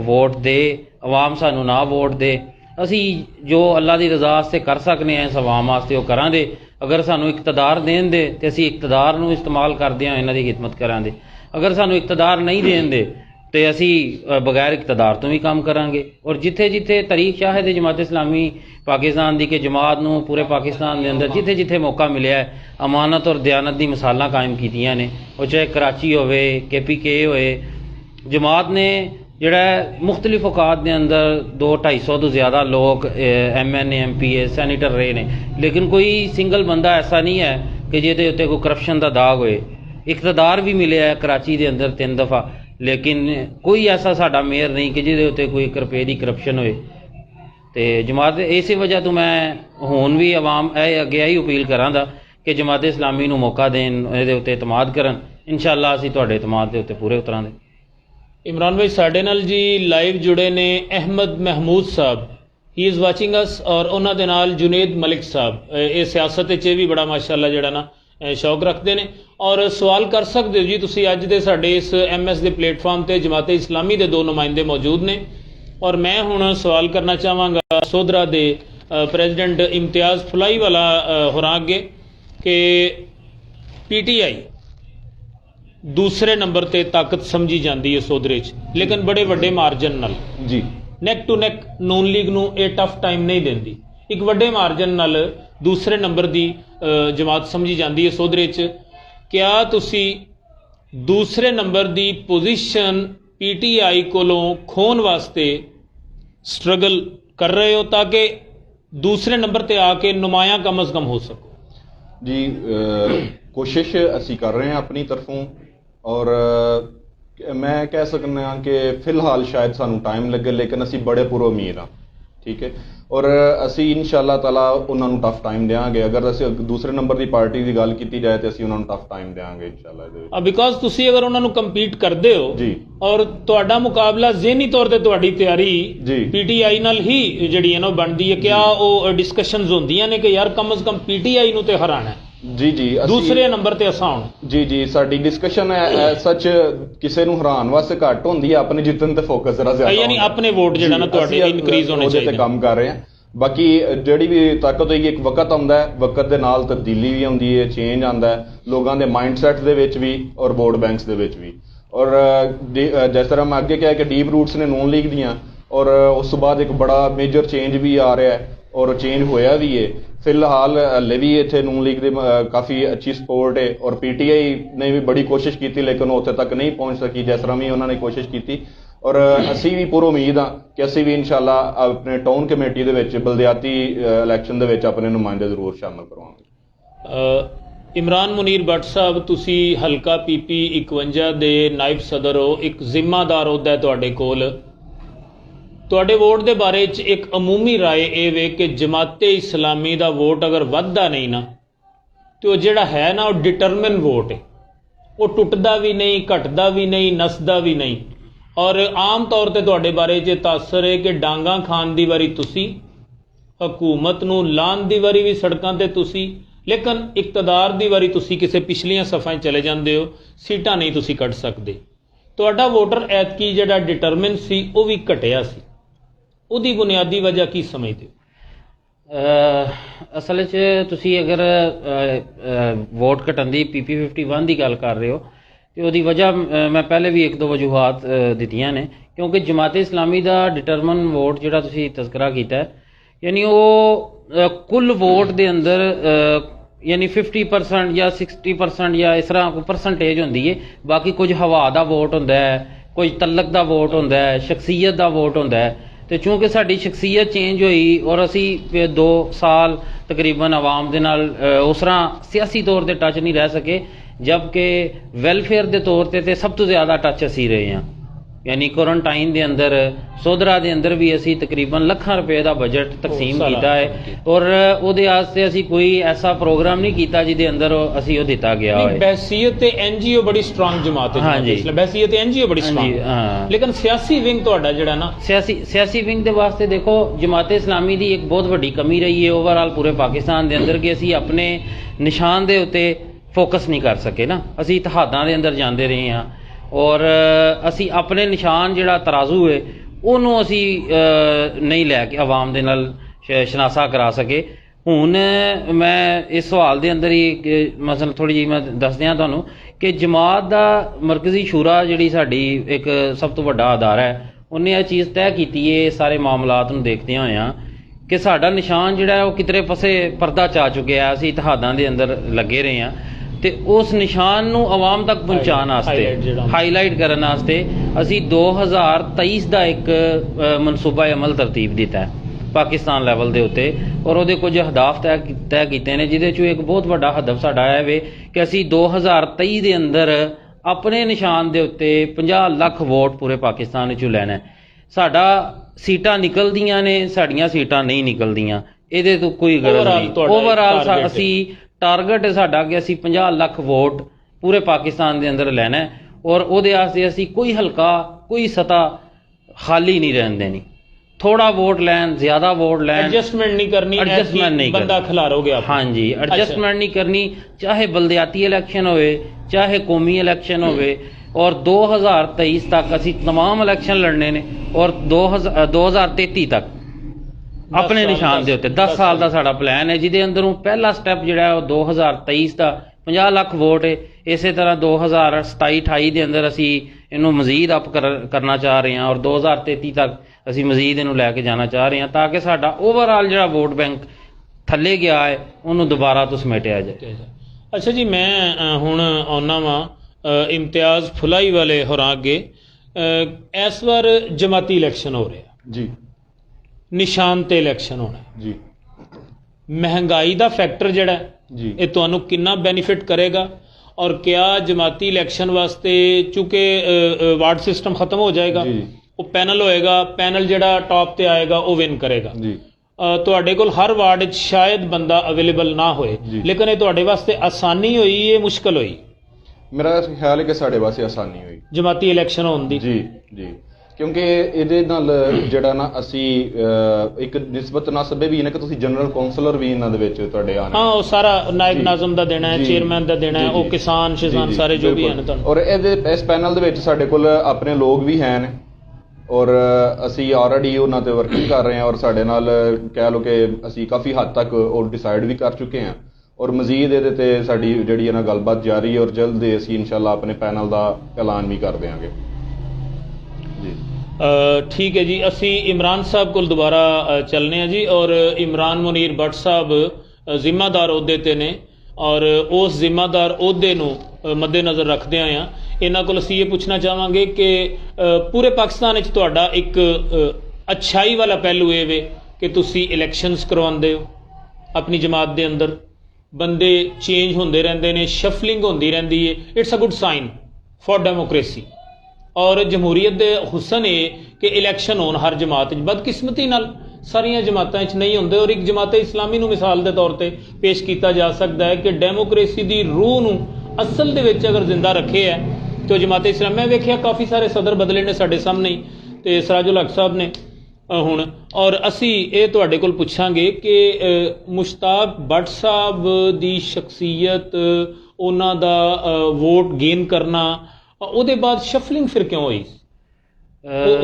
वोट दे, अवाम सानू ना वोट दे, असी जो अल्लाह की रज़ा वास्ते कर सकने हैं इस अवाम वास्ते वो करां दे। अगर सानू इकतदार देन दे तो असी इकतदार नू इस्तेमाल करदे हां, इन्हां दी खिदमत करां दे। अगर सानू इकतदार नहीं देन दे तो असी बगैर इकतदार तो भी काम करांगे। और जिथे जिथे तरीक शाहिद जमात इस्लामी पाकिस्तान दी के जमात नू पूरे पाकिस्तान के अंदर जिथे जिथे मौका मिले है अमानत और दयानत दी मिसालां कायम कीतियां ने, वो चाहे कराची होवे KPK होए। जमात ने जिहड़ा मुख्तलिफ औकात के अंदर 200-250 तो ज़्यादा लोग MNA MPA सैनीटर रहे ने, लेकिन कोई सिंगल बंदा ऐसा नहीं है कि जिहदे उत्ते कोई करप्शन का दाग होए। इकतदार भी मिले है कराची के अंदर 3 दफ़ा, लेकिन कोई ऐसा साडा मेयर नहीं कि जिहदे उत्ते कोई 1 रुपए की करप्शन होए। तो जमात इस वजह तो मैं हुण भी अवाम अगे ही अपील करांगा कि जमात इस्लामी नूं मौका देन, इहदे उत्ते इतमाद करन। इंशाअल्लाह असीं तुहाडे इतमाद दे उत्ते पूरे उतरांगे। इमरान भाई साढ़े नाल जी लाइव जुड़े ने अहमद महमूद साहब, ही इज़ वाचिंग अस, और उन्हां दे नाल जुनेद मलिक साहब, ये सियासत च भी बड़ा माशाअल्लाह जिहड़ा ना शौक रखते हैं और सवाल कर सकते हो जी तुसीं। अज दे साडे इस MS दे प्लेटफॉर्म ते जमात इस्लामी दे 2 नुमाइंदे मौजूद ने, और मैं हुण सवाल करना चाहांगा सोधरा दे प्रेजिडेंट इम्तियाज़ फुलाई वाला होरां अगे कि PTI दूसरे नंबर ते ताकत समझी जाती है सोधरे च, लेकिन बड़े वड्डे मार्जन नाल जी neck to neck Noon league नूं ये टफ टाइम नहीं देंदी। एक वड्डे मार्जन नाल दूसरे नंबर की जमात समझी जाती है सोधरे च। क्या तुसी दूसरे नंबर की पोजीशन PTI कोलों खोन वास्ते स्ट्रगल कर रहे हो ताकि दूसरे नंबर ते आके नुमाया कम अज़ कम हो सको? जी कोशिश असी कर रहे हैं अपनी तरफों, और मैं कह सकना कि फिलहाल शायद सानू टाइम लगे, लेकिन असी बड़े पुर उम्मीद हाँ, ठीक है। और असी इंशाअल्लाह ताला उन्होंने टफ टाइम देंगे। अगर असी दूसरे नंबर की पार्टी की गल की जाए तो असी उन्होंने टफ टाइम देंगे इंशाअल्लाह। बिकॉज तुसी अगर उन्होंने कंपीट करते हो जी, और तुहाडा मुकाबला ज़हनी तौर ते तुहाडी तैयारी जी PTI नाल ही जिहड़ी है ना बनदी है। क्या वो डिस्कशनस होंदियां ने कि यार कम अज़ कम PTI नूं ते हराना है, जी जी दूसरे नंबर ते असां होण? जी जी साडी डिस्कशन है सच किसी नूं हरान वास्ते घट होंदी है, अपने जितन ते फोकस जरा ज्यादा, यानी अपने वोट जिहड़ा ना तुहाडे इनक्रीज होने चाहिए, काम कर रहे हैं। बाकी जिहड़ी भी ताकत होएगी एक वक्त आउंदा है, वक्त दे नाल तब्दीली भी आउंदी है, चेंज आंदा है लोगों के माइंडसैट दे विच भी और वोट बैंक्स दे विच भी। और जिस तरह मैं अगे कहा कि डीप रूट्स ने नून लीग दियां, और उस तो बाद एक बड़ा मेजर चेंज भी आ रहा है और चेंज होया भी है। फिलहाल हले भी इत्थे नून लीग दे काफ़ी अच्छी सपोर्ट है, और PTI ने भी बड़ी कोशिश की लेकिन उत्थे तक नहीं पहुँच सकी जिस तरह भी उन्होंने कोशिश की। और असी भी पूरी उम्मीद हाँ कि असी भी इंशाअल्लाह अपने टाउन कमेटी दे विच बलदियाती इलैक्शन दे विच अपने नुमाइंदे जरूर शामिल करवाएंगे। इमरान मुनीर भट्ट साहब, तुसी हलका PP 51 दे नायब सदर हो, एक जिम्मेदार अहुदा है तुहाडे कोल। तुहाडे वोट दे बारे च एक अमूमी राय ये वे कि जमाते इस्लामी दा वोट अगर वधदा नहीं ना तो जिहड़ा है ना वो डिटरमिन वोट है, वो टुटदा भी नहीं, घटदा भी नहीं, नसदा भी नहीं। और आम तौर ते तुहाडे बारे च तासर है कि डांगा खान दी वारी तुसी, हुकूमत नूं लान दी वारी भी सड़कां ते तुसी, लेकिन इकतदार दी वारी तुसी किसी पिछलियां सफ़ां चले जांदे हो, सीटां नहीं तुसी कढ सकदे। तुहाडा वोटर ऐतकी जिहड़ा डिटरमिन सी वो भी घटिया सी, ਉਹਦੀ बुनियादी वजह की समझते हो? असल च तुसी अगर वोट घटन दी PP 51 की गल कर रहे हो तो ਉਹਦੀ वजह मैं पहले भी 1-2 वजूहात दित्तियां ने, क्योंकि जमात इस्लामी का डिटरमिन वोट जिहड़ा तुसी तज़करा कीता है ਯਾਨੀ ਉਹ ਕੁੱਲ ਵੋਟ ਦੇ ਅੰਦਰ ਯਾਨੀ 50% ਜਾਂ 60% ਜਾਂ ਇਸ ਤਰ੍ਹਾਂ ਕੋਈ ਪਰਸੈਂਟੇਜ ਹੁੰਦੀ ਹੈ। ਬਾਕੀ ਕੁਝ ਹਵਾ ਦਾ ਵੋਟ ਹੁੰਦਾ ਹੈ, ਕੁਝ ਤਲਕ ਦਾ ਵੋਟ ਹੁੰਦਾ ਹੈ, ਸ਼ਖਸੀਅਤ ਦਾ ਵੋਟ ਹੁੰਦਾ ਹੈ। ਤੇ ਚੂँਕਿ ਸਾਡੀ ਸ਼ਖਸੀਅਤ ਚੇਂਜ ਹੋਈ ਔਰ ਅਸੀਂ 2 ਸਾਲ ਤਕਰੀਬਨ ਆਵਾਮ ਦੇ ਨਾਲ ਉਸ ਤਰ੍ਹਾਂ ਸਿਆਸੀ ਤੌਰ ਤੇ ਟੱਚ ਨਹੀਂ ਰਹਿ ਸਕੇ, ਜਦਕਿ ਵੈਲਫੇਅਰ ਦੇ ਤੌਰ ਤੇ ਸਭ ਤੋਂ ਜ਼ਿਆਦਾ ਟੱਚ ਅਸੀਂ ਰਹੇ ਹਾਂ। ਯਾਨੀ ਕੁਆਰੰਟਾਈਨ ਦੇ ਅੰਦਰ ਸੋਧਰਾ ਦੇ ਅੰਦਰ ਵੀ ਅਸੀਂ ਤਕਰੀਬਨ ਲੱਖਾਂ ਰੁਪਏ ਦਾ ਬਜਟ ਤਕਸੀਮ ਕੀਤਾ ਹੈ ਔਰ ਉਹਦੇ ਵਾਸਤੇ ਅਸੀਂ ਕੋਈ ਐਸਾ ਪ੍ਰੋਗਰਾਮ ਨਹੀਂ ਕੀਤਾ ਜਿਹਦੇ ਅੰਦਰ ਅਸੀਂ ਉਹ ਦਿੱਤਾ ਗਿਆ ਹੋਵੇ। ਬਹਿਸੀਅਤ ਤੇ ਐਨਜੀਓ ਬੜੀ ਸਟਰੋਂਗ ਜਮਾਤ ਹੈ। ਹਾਂਜੀ, ਬਹਿਸੀਅਤ ਤੇ ਐਨਜੀਓ ਬੜੀ ਸਟਰੋਂਗ, ਲੇਕਿਨ ਸਿਆਸੀ ਵਿੰਗ ਤੁਹਾਡਾ ਜਿਹੜਾ ਨਾ ਸਿਆਸੀ ਵਿੰਗ ਦੇ ਵਾਸਤੇ ਦੇਖੋ ਜਮਾਤ ਇਸਲਾਮੀ ਦੀ ਇੱਕ ਬਹੁਤ ਵੱਡੀ ਕਮੀ ਰਹੀ ਹੈ ਓਵਰਆਲ ਪੂਰੇ ਪਾਕਿਸਤਾਨ ਦੇ ਅੰਦਰ ਕਿ ਅਸੀਂ ਆਪਣੇ ਨਿਸ਼ਾਨ ਦੇ ਉੱਤੇ ਫੋਕਸ ਨਹੀਂ ਕਰ ਸਕੇ ਨਾ। ਅਸੀਂ ਇਤਿਹਾਦਾਂ ਦੇ ਅੰਦਰ ਜਾਂਦੇ ਰਹੇ ਹਾਂ ਔਰ ਅਸੀਂ ਆਪਣੇ ਨਿਸ਼ਾਨ ਜਿਹੜਾ ਤਰਾਜ਼ੂ ਹੈ ਉਹਨੂੰ ਅਸੀਂ ਨਹੀਂ ਲੈ ਕੇ ਆਵਾਮ ਦੇ ਨਾਲ ਸ਼ਨਾਸਾ ਕਰਾ ਸਕੇ। ਹੁਣ ਮੈਂ ਇਸ ਸਵਾਲ ਦੇ ਅੰਦਰ ਹੀ ਮਸਲ ਥੋੜ੍ਹੀ ਜਿਹੀ ਮੈਂ ਦੱਸ ਦਿਆਂ ਤੁਹਾਨੂੰ ਕਿ ਜਮਾਤ ਦਾ ਮਰਕਜ਼ੀ ਸ਼ੂਰਾ ਜਿਹੜੀ ਸਾਡੀ ਇੱਕ ਸਭ ਤੋਂ ਵੱਡਾ ਅਦਾਰਾ ਹੈ, ਉਹਨੇ ਇਹ ਚੀਜ਼ ਤੈਅ ਕੀਤੀ ਹੈ ਸਾਰੇ ਮਾਮਲਾਤ ਨੂੰ ਦੇਖਦਿਆਂ ਹੋਇਆਂ ਕਿ ਸਾਡਾ ਨਿਸ਼ਾਨ ਜਿਹੜਾ ਉਹ ਕਿਤਰੇ ਪਾਸੇ ਪਰਦਾ ਚਾ ਚੁੱਕਿਆ। ਅਸੀਂ ਇਤਿਹਾਦਾਂ ਦੇ ਅੰਦਰ ਲੱਗੇ ਰਹੇ ਹਾਂ ਤੇ ਉਸ ਨਿਸ਼ਾਨ ਨੂੰ ਆਵਾਮ ਤੱਕ ਪਹੁੰਚਾਉਣ ਵਾਸਤੇ ਹਾਈਲਾਈਟ ਕਰਨ ਵਾਸਤੇ ਅਸੀਂ 2023 ਦਾ ਇੱਕ ਮਨਸੂਬਾ ਅਮਲ ਤਰਤੀਬ ਦਿੱਤਾ ਹੈ ਪਾਕਿਸਤਾਨ ਲੈਵਲ ਦੇ ਉੱਤੇ ਔਰ ਉਹਦੇ ਕੁਝ ਹਦਾਫ ਤੈਅ ਕੀਤੇ ਨੇ, ਜਿਹਦੇ 'ਚੋਂ ਇੱਕ ਬਹੁਤ ਵੱਡਾ ਹਦਫ ਸਾਡਾ ਹੈ ਵੇ ਕਿ ਅਸੀਂ 2023 ਦੇ ਅੰਦਰ ਆਪਣੇ ਨਿਸ਼ਾਨ ਦੇ ਉੱਤੇ 50 ਲੱਖ ਵੋਟ ਪੂਰੇ ਪਾਕਿਸਤਾਨ ਵਿੱਚੋਂ ਲੈਣਾ ਹੈ। ਸਾਡਾ ਸੀਟਾਂ ਨਿਕਲਦੀਆਂ ਨੇ, ਸਾਡੀਆਂ ਸੀਟਾਂ ਨਹੀਂ ਨਿਕਲਦੀਆਂ, ਇਹਦੇ ਤੋਂ ਕੋਈ ਗਰਜ਼ ਨਹੀਂ। ਓਵਰਆਲ ਅਸੀਂ ਟਾਰਗੇਟ ਹੈ ਸਾਡਾ ਕਿ ਅਸੀਂ 50 ਲੱਖ ਵੋਟ ਪੂਰੇ ਪਾਕਿਸਤਾਨ ਦੇ ਅੰਦਰ ਲੈਣਾ ਹੈ ਔਰ ਉਹਦੇ ਵਾਸਤੇ ਅਸੀਂ ਕੋਈ ਹਲਕਾ ਕੋਈ ਸਤਾ ਖਾਲੀ ਨਹੀਂ ਰਹਿਣ ਦੇਣੀ। ਥੋੜਾ ਵੋਟ ਲੈਣ, ਜ਼ਿਆਦਾ ਵੋਟ ਲੈਣ, ਐਡਜਸਟਮੈਂਟ ਨਹੀਂ ਕਰਨੀ, ਐਡਜਸਟਮੈਂਟ ਨਹੀਂ ਬੰਦਾ ਖਿਲਾਰੋਗੇ ਆਪ। ਹਾਂਜੀ, ਐਡਜਸਟਮੈਂਟ ਨਹੀਂ ਕਰਨੀ, ਚਾਹੇ ਬਲਦਿਆਤੀ ਇਲੈਕਸ਼ਨ ਹੋਵੇ ਚਾਹੇ ਕੌਮੀ ਇਲੈਕਸ਼ਨ ਹੋਵੇ। ਔਰ 2023 ਤੱਕ ਅਸੀਂ तमाम ਇਲੈਕਸ਼ਨ ਲੜਨੇ ਨੇ ਔਰ 2033 ਤੱਕ ਆਪਣੇ ਨਿਸ਼ਾਨ ਦੇ ਉੱਤੇ 10 ਸਾਲ ਦਾ ਸਾਡਾ ਪਲਾਨ ਹੈ, ਜਿਹਦੇ ਅੰਦਰੋਂ ਪਹਿਲਾ ਸਟੈਪ ਜਿਹੜਾ ਉਹ 2023 ਦਾ 50 ਲੱਖ ਵੋਟ ਹੈ। ਇਸੇ ਤਰ੍ਹਾਂ 2027-28 ਦੇ ਅੰਦਰ ਅਸੀਂ ਇਹਨੂੰ ਮਜ਼ੀਦ ਅਪ ਕਰਨਾ ਚਾਹ ਰਹੇ ਹਾਂ ਔਰ 2033 ਤੱਕ ਅਸੀਂ ਮਜ਼ੀਦ ਇਹਨੂੰ ਲੈ ਕੇ ਜਾਣਾ ਚਾਹ ਰਹੇ ਹਾਂ ਤਾਂ ਕਿ ਸਾਡਾ ਓਵਰਆਲ ਜਿਹੜਾ ਵੋਟ ਬੈਂਕ ਥੱਲੇ ਗਿਆ ਹੈ ਉਹਨੂੰ ਦੁਬਾਰਾ ਤੋਂ ਸਮੇਟਿਆ ਜਾਏ। ਅੱਛਾ ਜੀ, ਮੈਂ ਹੁਣ ਆਉਣਾ ਵਾਂ ਇਮਤਿਆਜ਼ ਫੁਲਾਈ ਵਾਲੇ ਹੋਰਾਂ ਅੱਗੇ। ਇਸ ਵਾਰ ਜਮਾਤੀ ਇਲੈਕਸ਼ਨ ਹੋ ਰਿਹਾ ਜੀ, ਨਿਸ਼ਾਨ ਤੇ ਇਲੈਕਸ਼ਨ ਹੋਣਾ ਜੀ। ਮਹਿੰਗਾਈ ਦਾ ਫੈਕਟਰ ਜਿਹੜਾ ਜੀ, ਇਹ ਤੁਹਾਨੂੰ ਕਿੰਨਾ ਬੈਨੀਫਿਟ ਕਰੇਗਾ ਔਰ ਕਿਆ ਜਮਾਤੀ ਇਲੈਕਸ਼ਨ ਵਾਸਤੇ ਚूंकि ਵਾਰਡ ਸਿਸਟਮ ਖਤਮ ਹੋ ਜਾਏਗਾ, ਉਹ ਪੈਨਲ ਹੋਏਗਾ, ਪੈਨਲ ਜਿਹੜਾ ਟੌਪ ਤੇ ਆਏਗਾ ਉਹ ਵਿਨ ਕਰੇਗਾ ਜੀ। ਤੁਹਾਡੇ ਕੋਲ ਹਰ ਵਾਰਡ 'ਚ ਸ਼ਾਇਦ ਬੰਦਾ ਅਵੇਲੇਬਲ ਨਾ ਹੋਏ, ਲੇਕਿਨ ਇਹ ਤੁਹਾਡੇ ਵਾਸਤੇ ਆਸਾਨੀ ਹੋਈ ਇਹ ਮੁਸ਼ਕਲ ਹੋਈ? ਮੇਰਾ ਖਿਆਲ ਹੈ ਕਿ ਸਾਡੇ ਵਾਸਤੇ ਆਸਾਨੀ ਹੋਈ ਜਮਾਤੀ ਇਲੈਕਸ਼ਨ ਹੋਣ ਦੀ। ਜੀ ਜੀ, ਕਿਉਂਕਿ ਇਹਦੇ ਨਾਲ ਜਿਹੜਾ ਨਾ ਅਸੀਂ ਇੱਕ ਨਿਸਬਤ ਨਾਸਬੇ ਵੀ ਨੇ ਕਿ ਤੁਸੀਂ ਜਨਰਲ ਕਾਉਂਸਲਰ ਵੀ ਇਹਨਾਂ ਦੇ ਵਿੱਚ ਤੁਹਾਡੇ ਆਣੇ। ਹਾਂ, ਉਹ ਸਾਰਾ ਨਾਇਬ ਨਾਜ਼ਮ ਦਾ ਦੇਣਾ ਹੈ, ਚੇਅਰਮੈਨ ਦਾ ਦੇਣਾ ਹੈ, ਉਹ ਕਿਸਾਨ ਸ਼ਿਜ਼ਾਨ ਸਾਰੇ ਜੋ ਵੀ ਹਨ ਤੁਹਾਨੂੰ। ਔਰ ਇਸ ਪੈਨਲ ਦੇ ਵਿੱਚ ਸਾਡੇ ਕੋਲ ਆਪਣੇ ਲੋਕ ਵੀ ਹਨ ਔਰ ਅਸੀਂ ਆਲਰੇਡੀ ਉਹਨਾਂ ਤੇ ਵਰਕਿੰਗ ਕਰ ਰਹੇ ਹਾਂ ਔਰ ਸਾਡੇ ਨਾਲ ਕਹਿ ਲਓ ਕਿ ਅਸੀਂ ਕਾਫੀ ਹੱਦ ਤੱਕ ਉਹ ਡਿਸਾਈਡ ਵੀ ਕਰ ਚੁੱਕੇ ਹਾਂ ਔਰ ਮਜ਼ੀਦ ਇਹਦੇ ਤੇ ਸਾਡੀ ਜਿਹੜੀ ਹੈ ਨਾ ਗੱਲਬਾਤ ਜਾਰੀ ਹੈ ਔਰ ਜਲਦ ਹੀ ਅਸੀਂ ਇਨਸ਼ਾਅੱਲਾ ਆਪਣੇ ਪੈਨਲ ਦਾ ਐਲਾਨ ਵੀ ਕਰ ਦਿਆਂਗੇ ਜੀ। ਠੀਕ ਹੈ ਜੀ, ਅਸੀਂ ਇਮਰਾਨ ਸਾਹਿਬ ਕੋਲ ਦੁਬਾਰਾ ਚੱਲਨੇ ਹਾਂ ਜੀ। ਔਰ ਇਮਰਾਨ ਮੁਨੀਰ ਭੱਟ ਸਾਹਿਬ ਜ਼ਿੰਮੇਦਾਰ ਅਹੁਦੇ ਤੇ ਨੇ ਔਰ ਉਸ ਜ਼ਿੰਮੇਦਾਰ ਅਹੁਦੇ ਨੂੰ ਮੱਦੇਨਜ਼ਰ ਰੱਖਦੇ ਹਾਂ ਇਹਨਾਂ ਕੋਲ ਅਸੀਂ ਇਹ ਪੁੱਛਣਾ ਚਾਹਾਂਗੇ ਕਿ ਪੂਰੇ ਪਾਕਿਸਤਾਨ ਵਿੱਚ ਤੁਹਾਡਾ ਇੱਕ ਅੱਛਾਈ ਵਾਲਾ ਪਹਿਲੂ ਇਹ ਵੇ ਕਿ ਤੁਸੀਂ ਇਲੈਕਸ਼ਨਸ ਕਰਵਾਉਂਦੇ ਹੋ ਆਪਣੀ ਜਮਾਤ ਦੇ ਅੰਦਰ, ਬੰਦੇ ਚੇਂਜ ਹੁੰਦੇ ਰਹਿੰਦੇ ਨੇ, ਸ਼ਫਲਿੰਗ ਹੁੰਦੀ ਰਹਿੰਦੀ ਹੈ। It's a good sign for democracy ਔਰ ਜਮਹੂਰੀਅਤ ਦੇ ਹੁਸਨ ਇਹ ਕਿ ਇਲੈਕਸ਼ਨ ਹੋਣ ਹਰ ਜਮਾਤ 'ਚ। ਬਦਕਿਸਮਤੀ ਨਾਲ ਸਾਰੀਆਂ ਜਮਾਤਾਂ 'ਚ ਨਹੀਂ ਹੁੰਦੇ ਔਰ ਇੱਕ ਜਮਾਤ ਇਸਲਾਮੀ ਨੂੰ ਮਿਸਾਲ ਦੇ ਤੌਰ ਤੇ ਪੇਸ਼ ਕੀਤਾ ਜਾ ਸਕਦਾ ਹੈ ਕਿ ਡੈਮੋਕ੍ਰੇਸੀ ਦੀ ਰੂਹ ਨੂੰ ਅਸਲ ਦੇ ਵਿੱਚ ਅਗਰ ਜ਼ਿੰਦਾ ਰੱਖੇ ਹੈ ਤੇ ਜਮਾਤ ਇਸਲਾਮੀ। ਮੈਂ ਵੇਖਿਆ ਕਾਫੀ ਸਾਰੇ ਸਦਰ ਬਦਲੇ ਨੇ ਸਾਡੇ ਸਾਹਮਣੇ ਹੀ ਤੇ ਸਰਾਜੁਲ ਹਕ ਸਾਹਿਬ ਨੇ ਹੁਣ। ਔਰ ਅਸੀਂ ਇਹ ਤੁਹਾਡੇ ਕੋਲ ਪੁੱਛਾਂਗੇ ਕਿ ਮੁਸ਼ਤਾਕ ਭੱਟ ਸਾਹਿਬ ਦੀ ਸ਼ਖਸੀਅਤ, ਉਹਨਾਂ ਦਾ ਵੋਟ ਗੇਨ ਕਰਨਾ, ਉਹਦੇ ਬਾਅਦ ਸ਼ਫਲਿੰਗ ਫਿਰ ਕਿਉਂ ਹੋਈ?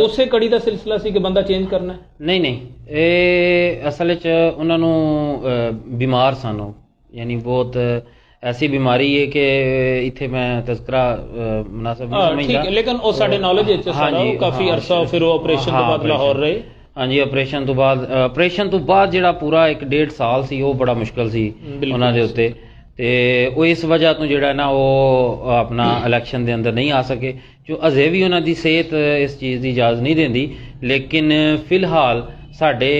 ਉਸੇ ਕੜੀ ਦਾ ਸਿਲਸਿਲਾ ਸੀ ਕਿ ਬੰਦਾ ਚੇਂਜ ਕਰਨਾ? ਨਹੀਂ, ਇਹ ਅਸਲ 'ਚ ਉਹਨਾਂ ਨੂੰ ਬਿਮਾਰ ਸਨ, ਯਾਨੀ ਬਹੁਤ ਐਸੀ ਬਿਮਾਰੀ ਹੈ ਕਿ ਇੱਥੇ ਮੈਂ ਤਜ਼ਕਰਾ ਮੁਨਾਸਬ ਨਹੀਂ ਸਮਝਦਾ। ਠੀਕ ਹੈ, ਲੇਕਿਨ ਉਹ ਸਾਡੇ ਨੌਲੇਜ ਵਿੱਚ ਸਾਰਾ ਕਾਫੀ ਅਰਸਾ ਫਿਰ ਉਹ ਆਪਰੇਸ਼ਨ ਤੋਂ ਬਾਅਦ ਲਾਹੌਰ ਰਹੇ। ਹਾਂਜੀ ਆਪਰੇਸ਼ਨ ਤੋਂ ਬਾਅਦ ਜਿਹੜਾ ਪੂਰਾ 1.5 ਸਾਲ ਸੀ ਉਹ ਬੜਾ ਮੁਸ਼ਕਲ ਸੀ ਬਿਲਕੁਲ। ਉਹਨਾਂ ਦੇ ਉੱਤੇ, ਤੇ ਉਹ ਇਸ ਵਜ੍ਹਾ ਤੋਂ ਜਿਹੜਾ ਨਾ ਉਹ ਆਪਣਾ ਇਲੈਕਸ਼ਨ ਦੇ ਅੰਦਰ ਨਹੀਂ ਆ ਸਕੇ, ਜੋ ਅਜੇ ਵੀ ਉਹਨਾਂ ਦੀ ਸਿਹਤ ਇਸ ਚੀਜ਼ ਦੀ ਇਜਾਜ਼ਤ ਨਹੀਂ ਦਿੰਦੀ। ਲੇਕਿਨ ਫਿਲਹਾਲ ਸਾਡੇ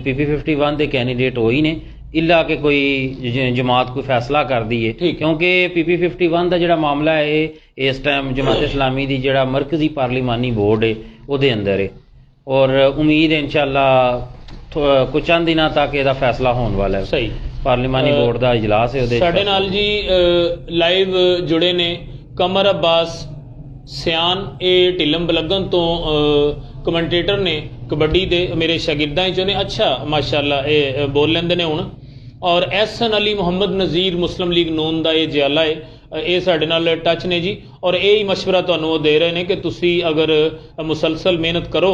PP 51 ਦੇ ਕੈਂਡੀਡੇਟ ਉਹੀ ਨੇ, ਇਲਾ ਕਿ ਕੋਈ ਜਮਾਤ ਕੋਈ ਫੈਸਲਾ ਕਰਦੀ ਹੈ, ਠੀਕ। ਕਿਉਂਕਿ PP 51 ਦਾ ਜਿਹੜਾ ਮਾਮਲਾ ਹੈ ਇਹ ਇਸ ਟਾਈਮ ਜਮਾਤ ਇਸਲਾਮੀ ਦੀ ਜਿਹੜਾ ਮਰਕਜ਼ੀ ਪਾਰਲੀਮਾਨੀ ਬੋਰਡ ਹੈ ਉਹਦੇ ਅੰਦਰ ਹੈ, ਔਰ ਉਮੀਦ ਹੈ ਇਨਸ਼ਾਅੱਲਾ ਕੁਝ ਚੰਦ ਦਿਨਾਂ ਤੱਕ ਇਹਦਾ ਫੈਸਲਾ ਹੋਣ ਵਾਲਾ ਹੈ। ਸਹੀ। ਪਾਰਲੀਮਾਨੀ ਬੋਰਡ ਦਾ ਇਜਲਾਸ ਹੈ, ਉਹਦੇ ਸਾਡੇ ਨਾਲ ਜੀ ਲਾਈਵ ਜੁੜੇ ਨੇ ਕਮਰ ਅब्बास ਸਿਆਨ, ਇਹ ਢਿਲਮ ਬਲਗਨ ਤੋਂ ਕਮੈਂਟੇਟਰ ਨੇ ਕਬੱਡੀ ਦੇ, ਮੇਰੇ ਸ਼ਾਗਿਰਦਾਂ ਚੋਂ ਨੇ। ਅੱਛਾ ਮਾਸ਼ਾਅੱਲਾ ਇਹ ਬੋਲ ਲੈਂਦੇ ਨੇ ਹੁਣ। ਔਰ ਐਹਸਨ ਅਲੀ ਮੁਹੰਮਦ ਨਜ਼ੀਰ ਮੁਸਲਿਮ ਲੀਗ ਨੂਨ ਦਾ ਇਹ ਜਿਆਲਾ ਹੈ, ਇਹ ਸਾਡੇ ਨਾਲ ਟੱਚ ਨੇ ਜੀ। ਔਰ ਇਹ ਹੀ ਮਸ਼ਵਰਾ ਤੁਹਾਨੂੰ ਉਹ ਦੇ ਰਹੇ ਨੇ ਕਿ ਤੁਸੀਂ ਅਗਰ ਮੁਸਲਸਲ ਮਿਹਨਤ ਕਰੋ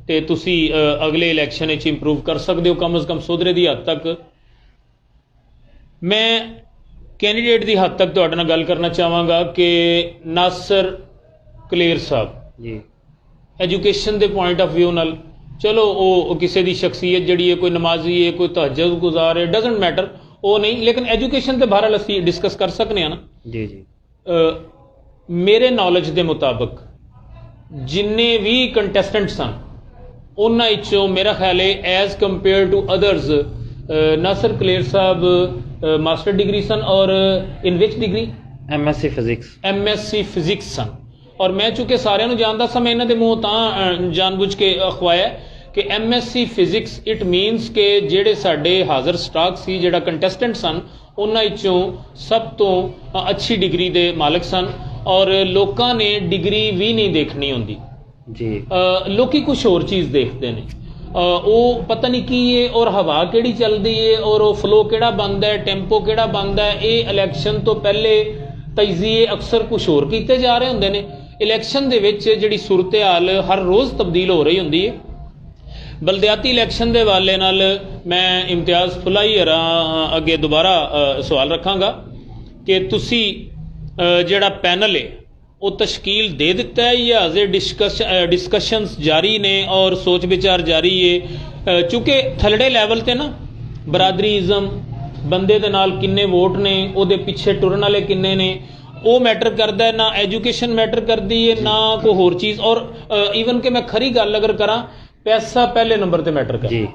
ਤੇ ਤੁਸੀਂ ਅਗਲੇ ਇਲੈਕਸ਼ਨ ਵਿੱਚ ਇੰਪਰੂਵ ਕਰ ਸਕਦੇ ਹੋ, ਕਮ ਅਜ਼ ਕਮ ਸੁਧਰੇ ਦੀ ਹੱਦ ਤੱਕ। ਮੈਂ ਕੈਂਡੀਡੇਟ ਦੀ ਹੱਦ ਤੱਕ ਤੁਹਾਡੇ ਨਾਲ ਗੱਲ ਕਰਨਾ ਚਾਹਾਂਗਾ ਕਿ ਨਾਸਰ ਕਲੇਰ ਸਾਹਿਬ ਜੀ ਐਜੂਕੇਸ਼ਨ ਦੇ ਪੁਆਇੰਟ ਆਫ ਵਿਊ ਨਾਲ, ਚਲੋ ਉਹ ਕਿਸੇ ਦੀ ਸ਼ਖਸੀਅਤ ਜਿਹੜੀ ਹੈ, ਕੋਈ ਨਮਾਜ਼ੀ ਹੈ, ਕੋਈ ਤਹੱਜਦ ਗੁਜ਼ਾਰ ਹੈ, ਡਜ਼ਨਟ ਮੈਟਰ, ਉਹ ਨਹੀਂ, ਲੇਕਿਨ ਐਜੂਕੇਸ਼ਨ ਤੇ ਬਹਰਹਾਲ ਅਸੀਂ ਡਿਸਕਸ ਕਰ ਸਕਦੇ ਹਾਂ ਨਾ। ਜੀ ਜੀ ਮੇਰੇ ਨੌਲੇਜ ਦੇ ਮੁਤਾਬਕ ਜਿੰਨੇ ਵੀ ਕੰਟੈਸਟੈਂਟ ਸਨ ਉਹਨਾਂ ਵਿੱਚੋਂ ਮੇਰਾ ਖਿਆਲ ਹੈ as compare to others Nasar Kaler Sahib master degree ਸਨ, ਔਰ ਇਨ ਵਿਚ ਡਿਗਰੀ MSc ਫਿਜ਼ਿਕਸ ਸਨ। ਔਰ ਮੈਂ ਚੂँकि ਸਾਰਿਆਂ ਨੂੰ ਜਾਣਦਾ ਸਾਂ, ਮੈਂ ਇਹਨਾਂ ਦੇ ਮੂੰਹ ਤਾਂ ਜਾਣਬੁੱਝ ਕੇ ਅਖਵਾਇਆ ਕਿ MSc ਫਿਜ਼ਿਕਸ ਇਟ ਮੀਨਸ ਕਿ ਜਿਹੜੇ ਸਾਡੇ ਹਾਜ਼ਰ ਸਟਾਕ ਸੀ, ਜਿਹੜਾ ਕੰਟੈਸਟੈਂਟ ਸਨ, ਉਹਨਾਂ ਵਿੱਚੋਂ ਸਭ ਤੋਂ ਅੱਛੀ ਡਿਗਰੀ ਦੇ ਮਾਲਕ ਸਨ। ਔਰ ਲੋਕਾਂ ਨੇ ਡਿਗਰੀ ਵੀ ਨਹੀਂ ਦੇਖਣੀ ਹੁੰਦੀ ਜੀ, ਲੋਕੀ ਕੁਛ ਹੋਰ ਚੀਜ਼ ਦੇਖਦੇ ਨੇ, ਉਹ ਪਤਾ ਨਹੀਂ ਕੀ ਹੈ, ਔਰ ਹਵਾ ਕਿਹੜੀ ਚੱਲਦੀ ਹੈ, ਔਰ ਉਹ ਫਲੋ ਕਿਹੜਾ ਬਣਦਾ ਹੈ, ਟੈਂਪੋ ਕਿਹੜਾ ਬਣਦਾ ਹੈ। ਇਹ ਇਲੈਕਸ਼ਨ ਤੋਂ ਪਹਿਲੇ ਤਜਜ਼ੀਏ ਅਕਸਰ ਕੁਛ ਹੋਰ ਕੀਤੇ ਜਾ ਰਹੇ ਹੁੰਦੇ ਨੇ। ਇਲੈਕਸ਼ਨ ਦੇ ਵਿੱਚ ਜਿਹੜੀ ਸੂਰਤ ਹਾਲ ਹਰ ਰੋਜ਼ ਤਬਦੀਲ ਹੋ ਰਹੀ ਹੁੰਦੀ ਹੈ। ਬਲਦਿਆਤੀ ਇਲੈਕਸ਼ਨ ਦੇ ਹਵਾਲੇ ਨਾਲ ਮੈਂ ਇਮਤਿਆਜ਼ ਫੁਲਾਈ ਹਰਾਂ ਅੱਗੇ ਦੁਬਾਰਾ ਸਵਾਲ ਰੱਖਾਂਗਾ ਕਿ ਤੁਸੀਂ ਜਿਹੜਾ ਪੈਨਲ ਹੈ ਉਹ ਤਸ਼ਕੀਲ ਦੇ ਦਿੱਤਾ ਹੈ ਜਾਂ ਅਜੇ ਡਿਸਕਸ਼ਨਸ ਜਾਰੀ ਨੇ ਔਰ ਸੋਚ ਵਿਚਾਰ ਜਾਰੀ ਹੈ? ਚूँकि ਥੱਲੜੇ ਲੈਵਲ ਤੇ ਨਾ ਬਰਾਦਰੀਜ਼ਮ, ਬੰਦੇ ਦੇ ਨਾਲ ਕਿੰਨੇ ਵੋਟ ਨੇ, ਉਹਦੇ ਪਿੱਛੇ ਟੁਰਨ ਵਾਲੇ ਕਿੰਨੇ ਨੇ, ਉਹ ਮੈਟਰ ਕਰਦਾ ਹੈ, ਨਾ ਐਜੂਕੇਸ਼ਨ ਮੈਟਰ ਕਰਦੀ ਹੈ, ਨਾ ਕੋਈ ਹੋਰ ਚੀਜ਼। ਔਰ ਈਵਨ ਕਿ ਮੈਂ ਖਰੀ ਗੱਲ ਅਗਰ ਕਰਾਂ, ਪੈਸਾ ਪਹਿਲੇ ਨੰਬਰ ਤੇ ਮੈਟਰ ਕਰਦਾ। ਜੀ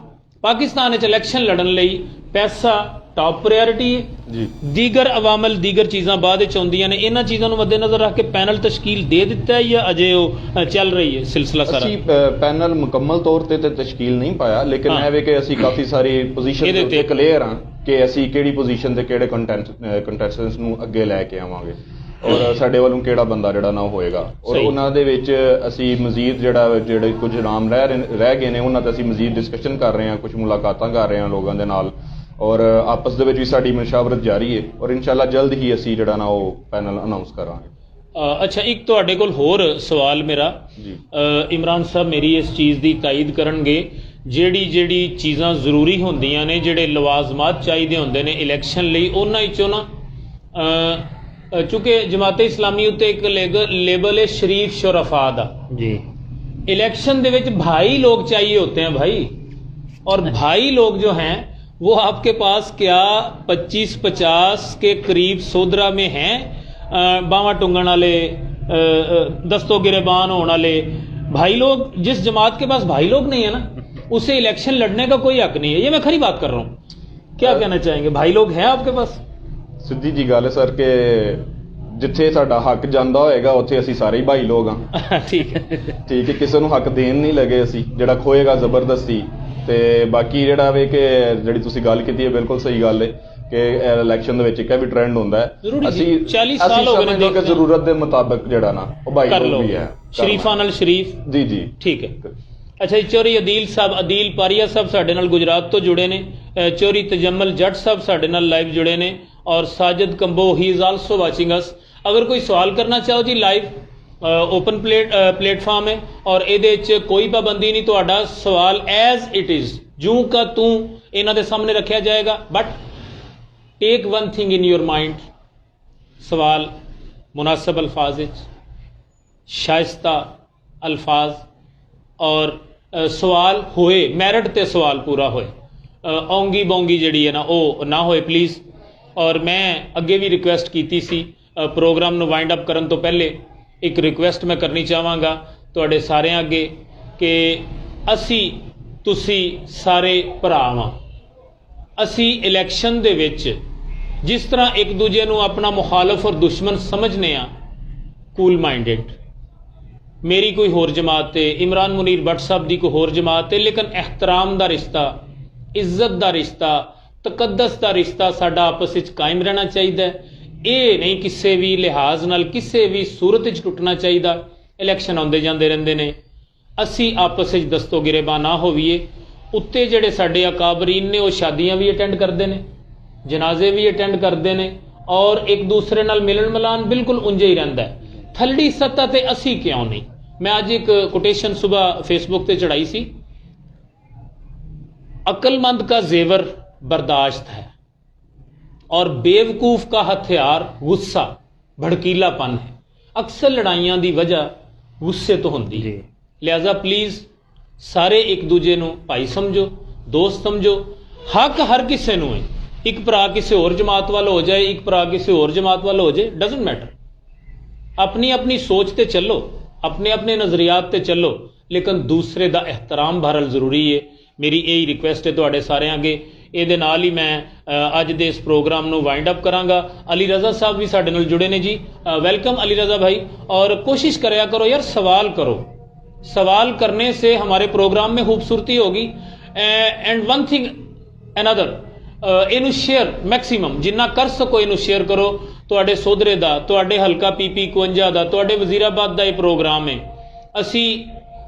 ਪਾਕਿਸਤਾਨ ਵਿੱਚ ਇਲੈਕਸ਼ਨ ਲੜਨ ਲਈ ਪੈਸਾ ਟਾਪ ਪ੍ਰਾਇੋਰਟੀ ਹੈ ਜੀ। ਦੀਗਰ ਅਵਾਮਲ, ਦੀਗਰ ਚੀਜ਼ਾਂ ਬਾਅਦ ਵਿੱਚ ਆਉਂਦੀਆਂ ਨੇ। ਇਹਨਾਂ ਚੀਜ਼ਾਂ ਨੂੰ ਮੱਦੇਨਜ਼ਰ ਰੱਖ ਕੇ ਪੈਨਲ ਤਸ਼ਕੀਲ ਦੇ ਦਿੱਤਾ ਹੈ ਜਾਂ ਅਜੇ ਉਹ ਚੱਲ ਰਹੀ ਹੈ ਸਿਲਸਿਲਾ ਸਾਰਾ? ਅਸੀਂ ਪੈਨਲ ਮੁਕੰਮਲ ਤੌਰ ਤੇ ਤਸ਼ਕੀਲ ਨਹੀਂ ਪਾਇਆ, ਲੇਕਿਨ ਹਾਂ। ਇਹ ਵੇ ਕਿ ਅਸੀਂ ਕਾਫੀ ਸਾਰੀ ਪੋਜੀਸ਼ਨ ਇਹਦੇ ਤੇ ਤੇ ਕਲੀਅਰ ਹਾਂ ਕਿ ਅਸੀਂ ਕਿਹੜੀ ਪੋਜੀਸ਼ਨ ਤੇ ਕਿਹੜੇ ਕੰਟੈਸਟੈਂਟਸ ਨੂੰ ਅੱਗੇ ਲੈ ਕੇ ਆਵਾਂਗੇ, ਔਰ ਸਾਡੇ ਵੱਲੋਂ ਕਿਹੜਾ ਬੰਦਾ ਜਿਹੜਾ ਨਾ ਹੋਏਗਾ। ਔਰ ਸਹੀ। ਉਹਨਾਂ ਦੇ ਵਿੱਚ ਅਸੀਂ ਮਜ਼ੀਦ ਜਿਹੜੇ ਕੁਝ ਨਾਮ ਰਹਿ ਗਏ ਨੇ, ਉਹਨਾਂ ਤੇ ਅਸੀਂ ਮਜ਼ੀਦ ਡਿਸਕਸ਼ਨ ਕਰ ਰਹੇ ਹਾਂ, ਕੁਝ ਮੁਲਾਕਾਤਾਂ ਕਰ ਰਹੇ ਹਾਂ ਲੋਕਾਂ ਦੇ ਨਾਲ, ਔਰ ਆਪਸ ਦੇ ਵਿੱਚ ਵੀ ਸਾਡੀ ਮਸ਼ਾਵਰਤ ਜਾਰੀ ਹੈ। ਔਰ ਇਨਸ਼ਾਅੱਲਾ ਜਲਦ ਹੀ ਅਸੀਂ ਜਿਹੜਾ ਨਾ ਉਹ ਪੈਨਲ ਅਨਾਉਂਸ ਕਰਾਂਗੇ। ਅੱਛਾ, ਇੱਕ ਤੁਹਾਡੇ ਕੋਲ ਹੋਰ ਸਵਾਲ ਮੇਰਾ ਜੀ। ਇਮਰਾਨ ਸਾਹਿਬ ਮੇਰੀ ਇਸ ਚੀਜ਼ ਦੀ ਤਾਇਦ ਕਰਨਗੇ, ਜਿਹੜੀ ਚੀਜ਼ਾਂ ਜ਼ਰੂਰੀ ਹੁੰਦੀਆਂ ਨੇ, ਜਿਹੜੇ ਲਵਾਜ਼ਮਾਤ ਚਾਹੀਦੇ ਹੁੰਦੇ ਨੇ ਇਲੈਕਸ਼ਨ ਲਈ, ਉਹਨਾਂ ਵਿੱਚੋਂ ਨਾ ਚूँकि ਜਮਾਤ-ਏ ਇਸਲਾਮੀ ਉੱਤੇ ਇੱਕ ਲੇਬਲ ਹੈ शरीफ शुरफा ਦਾ जी, इलेक्शन दे विच भाई लोग चाहिए होते हैं भाई, और भाई लोग जो हैं वो आपके पास क्या 25-50 के करीब सोदरा में हैं, बावा टुंगन वाले, दस्तों गिरेबान होने वाले भाई लोग। जिस जमात के पास भाई लोग नहीं है ना, उसे इलेक्शन लड़ने का कोई हक नहीं है। ये मैं खरी बात कर रहा हूँ, क्या कहना चाहेंगे? भाई लोग हैं आपके पास? ਸਿੱਧੀ ਜੀ ਗੱਲ ਹੈ ਸਰ ਕਿ ਜਿੱਥੇ ਸਾਡਾ ਹੱਕ ਜਾਂਦਾ ਹੋਏਗਾ ਉੱਥੇ ਅਸੀਂ ਸਾਰੇ ਹੀ ਭਾਈ ਲੋਕ ਹਾਂ। ठीक है। ਠੀਕ ਹੈ, ਕਿਸੇ ਨੂੰ ਹੱਕ ਦੇਣ ਨਹੀਂ ਲੱਗੇ ਅਸੀਂ, ਜਿਹੜਾ ਖੋਏਗਾ ਜ਼ਬਰਦਸਤੀ। ਤੇ ਬਾਕੀ ਜਿਹੜਾ ਵੇ ਕਿ ਜਿਹੜੀ ਤੁਸੀਂ ਗੱਲ ਕੀਤੀ ਹੈ ਬਿਲਕੁਲ ਸਹੀ ਗੱਲ ਹੈ ਕਿ ਇਲੈਕਸ਼ਨ ਦੇ ਵਿੱਚ ਇੱਕ ਵੀ ਟ੍ਰੈਂਡ ਹੁੰਦਾ ਹੈ। ਜ਼ਰੂਰੀ ਜੀ, 40 ਸਾਲ ਹੋ ਗਏ ਨੇ ਸਮਝਦੇ ਕਿ ਦੇਖਦੇ। ਜ਼ਰੂਰਤ ਦੇ ਮੁਤਾਬਕ ਜਿਹੜਾ ਨਾ ਉਹ ਭਾਈ कर लो ਲੋਕ ਵੀ ਹੈ। शरीफा नाल शरीफ। ਜੀ ਜੀ ठीक है। अच्छा जी, चौरी अदील साहब, अदील पारिया साहब साडे नाल गुजरात तो जुड़े ने, चौरी तजम्मल जट साहब साडे नाल लाइव जुड़े ने, और Sajid combo he is also watching us. अगर कोई सवाल करना चाहो जी, लाइव ओपन प्लेटफॉर्म है और ये कोई पाबंदी नहीं, तुहाडा सवाल एज इट इज़ जूं का तूं इन्हां दे सामने रखा जाएगा। But take one thing in your mind, सवाल मुनासिब अल्फाज, शाइस्ता अल्फाज और सवाल होए मैरिट ते सवाल पूरा होए, औंगी बौंगी जिहड़ी है ना वो ना होए प्लीज़। और मैं अगे भी रिक्वेस्ट की सी प्रोग्राम नूं वाइंड अप करन तो पहले एक रिक्वेस्ट मैं करनी चाहांगा तुहाडे सारिਆਂ अगे कि असी तुसी सारे भरा वां, असी इलैक्शन दे विच जिस तरह एक दूजे नूं अपना मुखालफ और दुश्मन समझने आ, कूल माइंडेड, मेरी कोई होर जमात है, इमरान मुनीर भट्ट साहब की कोई होर जमात है, लेकिन एहतराम का रिश्ता, इज्जत का रिश्ता, तकद्दस का रिश्ता साडा आपस में कायम रहना चाहिए। ये नहीं किसी भी लिहाज नाल किसी भी सूरत च टुटना चाहिए। इलैक्शन आउंदे जांदे रहिंदे ने, असी आपस में दस्तो गिरेबान ना होवीए। उत्ते जिहड़े साडे अकाबरीन ने वो शादियां भी अटेंड करते हैं, जनाजे भी अटेंड करते हैं और एक दूसरे नाल मिलन मिलान बिल्कुल उंजे ही रहिंदा है। थल्ली सतह ते असी क्यों नहीं। मैं आज एक कोटेशन सुबह फेसबुक पे चढ़ाई सी, अक्लमंद का जेवर बर्दाश्त है और बेवकूफ का हथियार गुस्सा भड़कीलापन है। अक्सर लड़ाइयां दी वजह गुस्से तो होंदी है। लिहाजा प्लीज सारे एक दूजे नूं भाई समझो, दोस्त समझो। हक हर किसी नूं है, एक भरा किसी होर जमात वाल हो जाए, एक भरा किसी होर जमात वाल हो जाए, डजंट मैटर। अपनी अपनी सोच ते चलो, अपने अपने नज़रियात ते चलो, लेकिन दूसरे का एहतराम भरल जरूरी है। मेरी यही रिक्वेस्ट है तुहाडे सारिਆਂ अगे। ਇਹਦੇ ਨਾਲ ही मैं अज दे इस प्रोग्राम ਨੂੰ वाइंड अप करांगा। अली रज़ा साहब भी साडे नाल जुड़े ने जी, वेलकम अली रज़ा भाई। और कोशिश करया करो यार, सवाल करो, सवाल करने से हमारे प्रोग्राम में खूबसूरती होगी। एंड वन थिंग अनदर, इनू शेयर मैक्सीमम जिन्ना कर सको इनू शेयर करो। तुहाडे सोधरे दा, तुहाडे हलका PP 51 दा, तुहाडे वजीराबाद दा ये प्रोग्राम है। असी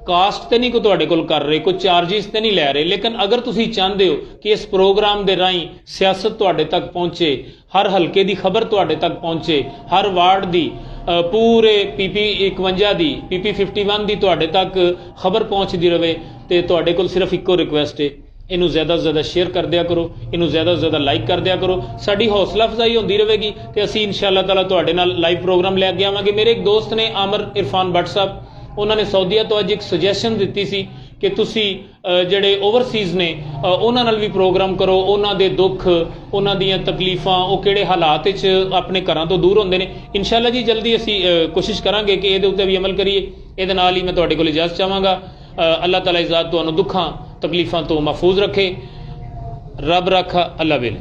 कास्ट तो नहीं को तुहाडे कोल कर रहे, कोई चार्जिस तो नहीं लै रहे, लेकिन अगर तुसी चाहते हो कि इस प्रोग्राम के राही सियासत तुहाडे तक पहुँचे, हर हलके की खबर तुहाडे तक पहुँचे, हर वार्ड की पूरे PP 51 की PP 51 की तुहाडे तक खबर पहुँचती रहे, तो तुहाडे कोल सिर्फ इको रिक्वेस्ट है, इनू ज़्यादा से ज़्यादा शेयर कर दिया करो, इनू ज़्यादा से ज़्यादा लाइक कर दिया करो। साडी हौसला अफजाई होती रहेगी तो असी इंशाअल्लाह ताला तुहाडे नाल लाइव प्रोग्राम लैके आवांगे। मेरे एक दोस्त ने आमिर इरफान भट्ट साहब, उन्होंने सऊदीया तो अज एक सुजैशन दी सी कि तुसी जिहड़े ओवरसीज़ ने उन्हां नाल भी प्रोग्राम करो, उन्हां दे दुख, उन्हां दीयां तकलीफां, वो किहड़े हालात विच अपने घरां तो दूर होंदे ने। इंशाअल्लाह जी जल्दी असी कोशिश करांगे कि इहदे उत्ते भी अमल करिए। इहदे नाल ही मैं तुहाडे कोल इजाज़त चाहांगा। अल्लाह ताला इज़्ज़त तुहानूं दुखां तकलीफां तो महफूज रखे। रब रखा, अल्लाह वेले।